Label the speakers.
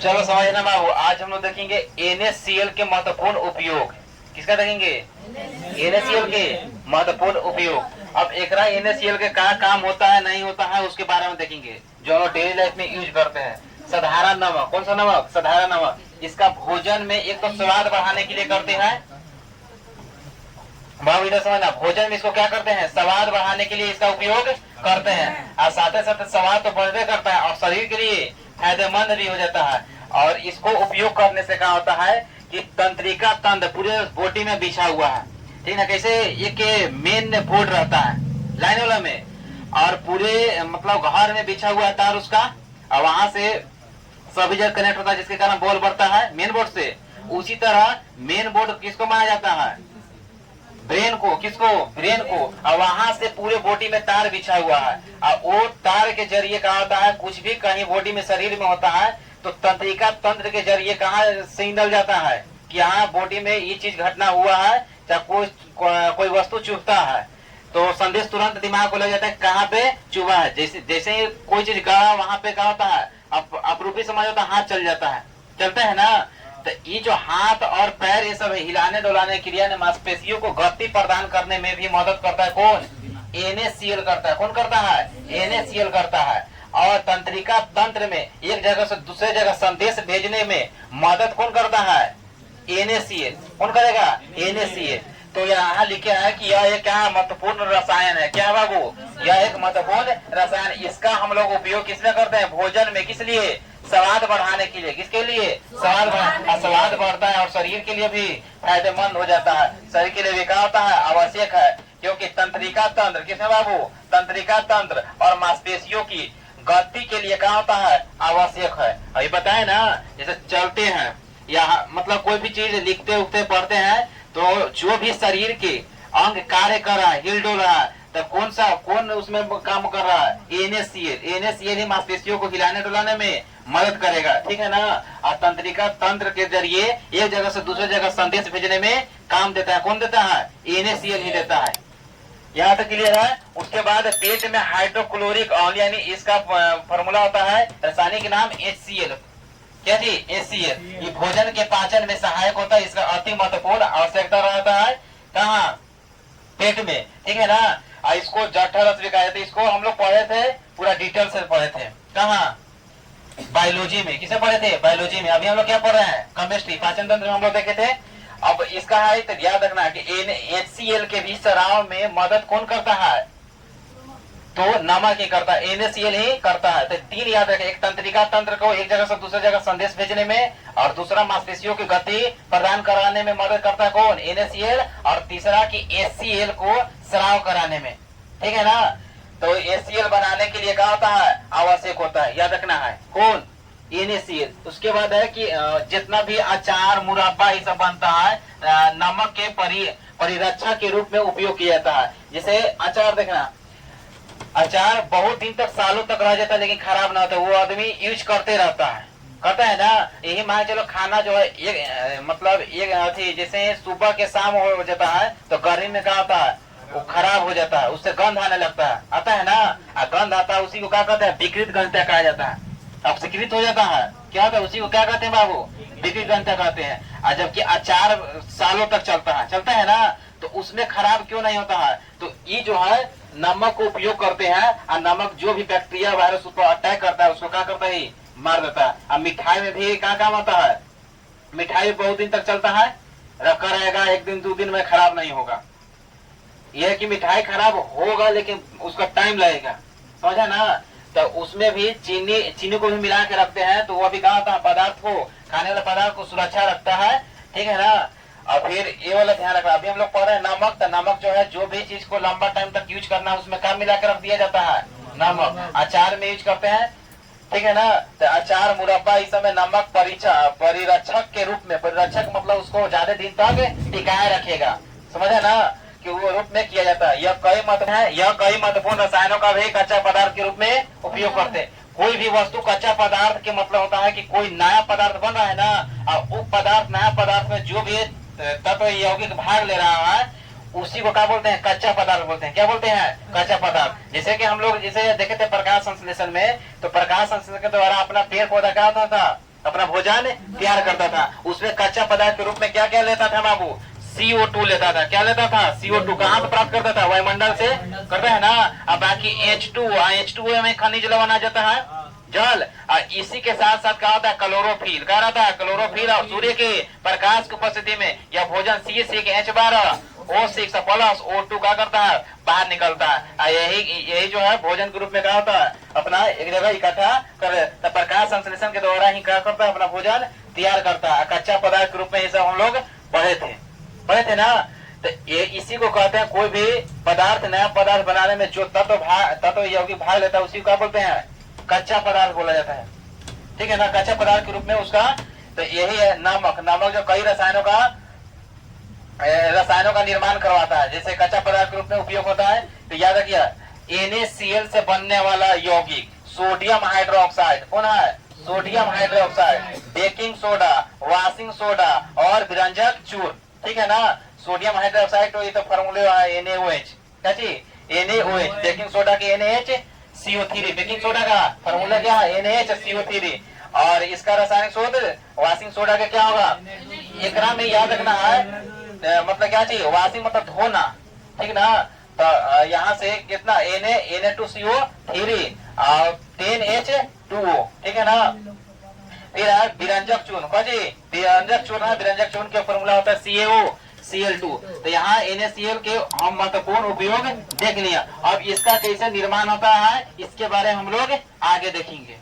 Speaker 1: चलो समझना बाबू, आज हम लोग देखेंगे NaCl के महत्वपूर्ण उपयोग। किसका देखेंगे? NaCl के महत्वपूर्ण उपयोग। अब एकरा NaCl के क्या काम होता है नहीं होता है उसके बारे में देखेंगे, जो हम डेली लाइफ में यूज करते हैं। साधारण नमक, कौन सा नमक? साधारण नमक। इसका भोजन में एक तो स्वाद बढ़ाने के लिए करते हैं बाबू, इधर समझना, भोजन में इसको क्या करते हैं? स्वाद बढ़ाने के लिए इसका उपयोग करते हैं, और साथ ही साथ स्वाद तो बढ़ते करता है और शरीर के लिए फायदेमंद भी हो जाता है। और इसको उपयोग करने से क्या होता है कि तंत्रिका तंत्र पूरे बॉडी में बिछा हुआ है, ठीक है। कैसे? एक मेन बोर्ड रहता है लाइन वाला में, और पूरे मतलब घर में बिछा हुआ है तार उसका, और वहां से सभी जगह कनेक्ट होता है, जिसके कारण बॉल बढ़ता है मेन बोर्ड से। उसी तरह मेन बोर्ड किसको माना जाता है? ब्रेन को। किसको? ब्रेन को। और वहां से पूरे बॉडी में तार बिछा हुआ है, और वो तार के जरिए कहा होता है कुछ भी कहीं बॉडी में शरीर में होता है तो तंत्रिका तंत्र के जरिए कहा सिग्नल जाता है कि यहाँ बॉडी में ये चीज घटना हुआ है, चाहे कोई वस्तु चुभता है तो संदेश तुरंत दिमाग को लग जाता है कहाँ पे चुभा है। जैसे जैसे कोई चीज गड़ा वहां पे क्या होता है, अपरूपी समझ होता है, हाथ चल जाता है, चलता है ना। तो ये जो हाथ और पैर ये सब हिलाने डुलाने क्रिया ने मांसपेशियों को गति प्रदान करने में भी मदद करता है। कौन? NaCl करता है। कौन करता है? NaCl करता है। और तंत्रिका तंत्र में एक जगह से दूसरे जगह संदेश भेजने में मदद कौन करता है? NaCl। कौन करेगा? NaCl। तो यहाँ लिखा है कि यह एक क्या महत्वपूर्ण रसायन है। क्या बाबू? यह एक महत्वपूर्ण रसायन। इसका हम लोग उपयोग किसमें करते हैं? भोजन में। किस लिए? स्वाद बढ़ाने के लिए। किसके लिए? स्वाद बढ़ता है और शरीर के लिए भी फायदेमंद हो जाता है। शरीर के लिए भी क्या होता है? आवश्यक है, क्योंकि तंत्रिका तंत्र किसमें बाबू? तंत्रिका तंत्र और मांसपेशियों की गति के लिए क्या होता है? आवश्यक है। अभी बताए ना, जैसे चलते हैं या मतलब कोई भी चीज लिखते उखते पढ़ते हैं तो जो भी शरीर के अंग कार्य कर रहा है, हिल डुल रहा है, तो कौन उसमें काम कर रहा है? NaCl ही मांसपेशियों को हिलाने डुलाने में मदद करेगा, ठीक है ना। और तंत्रिका तंत्र के जरिए एक जगह से दूसरे जगह संदेश भेजने में काम देता है। कौन देता है? NaCl ही देता है। यहाँ तक क्लियर है। उसके बाद पेट में हाइड्रोक्लोरिक अम्ल यानी इसका फॉर्मूला होता है, रासायनिक नाम HCl। क्या जी? HCl। ये भोजन के पाचन में सहायक होता है, इसका अति महत्वपूर्ण आवश्यकता रहता है। कहाँ? पेट में, ठीक है ना। और इसको जठर रस भी कहा जाता है। इसको हम लोग पढ़े थे, पूरा डिटेल से पढ़े थे। कहाँ? बायोलॉजी में। किसे पढ़े थे? बायोलॉजी में। अभी हम लोग क्या पढ़ रहे हैं? केमिस्ट्री, पाचन तंत्र में हम लोग देखे थे। अब इसका है तो याद रखना कि HCl के भी स्राव में मदद कौन करता है? तो नमक ही करता है, NaCl ही करता है। तो तीन याद रखें, एक तंत्रिका तंत्र को एक जगह से दूसरे जगह संदेश भेजने में, और दूसरा मांसपेशियों की गति प्रदान कराने में मदद करता है कौन? NaCl। और तीसरा कि HCl को स्राव कराने में, ठीक है ना। तो HCl बनाने के लिए क्या होता है? आवश्यक होता है, याद रखना है। कौन? NaCl। उसके बाद है कि जितना भी अचार मुरब्बा ये सब बनता है नमक के परिरक्षा के रूप में उपयोग किया जाता है। जैसे अचार देखना, अचार बहुत दिन तक सालों तक रह जाता है लेकिन खराब ना होता, वो आदमी यूज करते रहता है, करता है ना। यही मान चलो खाना जो है एक मतलब एक जैसे सुबह के शाम हो जाता है तो गर्मी में क्या होता है? वो खराब हो जाता है, उससे गंध आने लगता है, आता है ना। गंध आता है, उसी को क्या कहते हैं? विकृत गंधता कहा जाता है। अपस्कृत हो जाता है, क्या होता है? उसी को क्या कहते हैं बाबू? विकृत गंधता कहते हैं। और जबकि अचार सालों तक चलता है ना, तो उसमें खराब क्यों नहीं होता है? तो ये जो है नमक को उपयोग करते हैं, और नमक जो भी बैक्टीरिया वायरस ऊपर अटैक करता है उसको क्या करता है? मार देता है। अब मिठाई में भी क्या काम आता है? मिठाई बहुत दिन तक चलता है, रखा रहेगा, एक दिन दो दिन में खराब नहीं होगा। यह कि मिठाई खराब होगा लेकिन उसका टाइम लगेगा, समझा ना। तो उसमें भी चीनी को भी मिला के रखते हैं, तो वो भी क्या होता है? पदार्थ को, खाने वाले पदार्थ को सुरक्षा रखता है, ठीक है ना। और फिर ये वाला ध्यान रखना, अभी हम लोग पढ़ रहे हैं नमक। तो नमक जो है जो भी चीज को लंबा टाइम तक यूज करना है उसमें क्या मिला के रख दिया जाता है? नमक। अचार में यूज करते हैं, ठीक है ना। तो अचार मुरब्बा इस समय नमक परिरक्षक के रूप में, परिरक्षक मतलब उसको ज्यादा दिन तक टिकाए रखेगा, समझा ना, कि वो रूप में किया जाता है। यह कई महत्वपूर्ण रसायनों का भी कच्चा पदार्थ के रूप में उपयोग करते हैं। कोई भी वस्तु कच्चा पदार्थ के मतलब होता है कि कोई नया पदार्थ बन रहा है ना, और वो पदार्थ नया पदार्थ में जो भी तत्व यौगिक भाग ले रहा है उसी को क्या बोलते हैं? कच्चा पदार्थ बोलते हैं। क्या बोलते हैं? कच्चा पदार्थ। जैसे कि हम लोग जैसे देखे थे प्रकाश संश्लेषण में, तो प्रकाश संश्लेषण के द्वारा अपना पेड़ पौधा क्या होता था? अपना भोजन तैयार करता था। उसमें कच्चा पदार्थ के रूप में क्या क्या लेता था बाबू? CO2 लेता था। क्या लेता था? CO2 कहाँ से प्राप्त करता था? वायुमंडल से करता है ना। अब बाकी H2O में खनिज लवण आ जाता है, जल। और इसी के साथ साथ क्या होता है? क्लोरोफिल। क्या रहता है? क्लोरोफिल। और सूर्य के प्रकाश की उपस्थिति में यह भोजन C6H12O6 प्लस O2 क्या करता है? बाहर निकलता है। यही जो है भोजन के रूप में क्या होता है? अपना एक जगह इकट्ठा कर, तो प्रकाश संश्लेषण के द्वारा ही क्या करता है? अपना भोजन तैयार करता है। कच्चा पदार्थ के रूप में ये सब हम लोग पढ़े थे ना। तो ये इसी को कहते हैं, कोई भी पदार्थ, नया पदार्थ बनाने में जो तत्व यौगिक भाग लेता है उसी को क्या बोलते हैं? कच्चा पदार्थ बोला जाता है। ठीक है ना। कच्चा पदार्थ के रूप में उसका तो यही है नमक जो कई रसायनों का निर्माण करवाता है, जैसे कच्चा पदार्थ के रूप में उपयोग होता है। तो याद रखिए, NaCl से बनने वाला यौगिक सोडियम हाइड्रोक्साइड। कौन है? Sodium hydroxide, baking soda, washing soda और विरंजक चूर्ण। ठीक है ना। सोडियम हाइड्रोक्साइड तो ये तो फॉर्मूले है NaOH। क्या चीज? NaOH। बेकिंग सोडा के NaHCO3। बेकिंग सोडा का फॉर्मूला क्या है? NaHCO3। और इसका रासायनिक सूत्र वॉशिंग सोडा का क्या होगा? एकरा में याद रखना है, मतलब क्या चाहिए? वॉशिंग मतलब धोना। ठीक ना। तो यहाँ से कितना Na2CO3 और 10H2O। ठीक है ना। फिर है विरंजक चूर्ण। कौन जी? विरंजक चूर्ण है। विरंजक चूर्ण का फॉर्मूला होता है CaOCl2। तो यहाँ NaCl के हम महत्वपूर्ण उपयोग देख लिया। अब इसका कैसे निर्माण होता है इसके बारे में हम लोग आगे देखेंगे।